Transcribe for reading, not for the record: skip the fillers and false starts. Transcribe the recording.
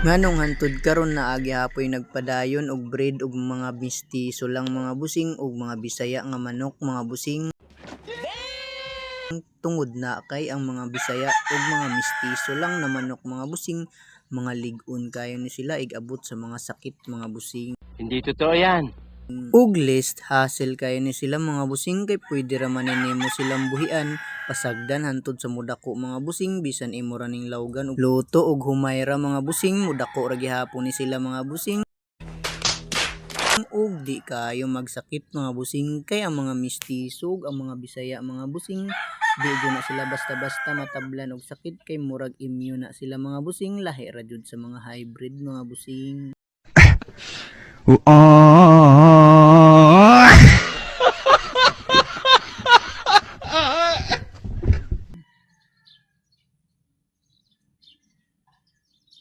Nganong hantud karon naa gyapoy nagpadayon og breed og mga mistiso lang mga busing ug mga Bisaya nga manok mga busing. Tungod na kay ang mga Bisaya ug mga mistiso lang na manok mga busing, mga lig-on kayo ni sila ig-abot sa mga sakit mga busing. Hindi totoo yan. Ug list hassle kayo ni sila mga busing kay pwede ra man nimo silang buhian, pasagdan hantud sa mudako mga busing bisan imo ra ning lawgan og luto ug humay ra mga busing mudako ra gihapon ni sila mga busing. Ug di kayo magsakit mga busing kay ang mga mistiso ug ang mga Bisaya mga busing di gyud na sila basta-basta matablan og sakit kay murag immune na sila mga busing, lahi ra jud sa mga hybrid mga busing.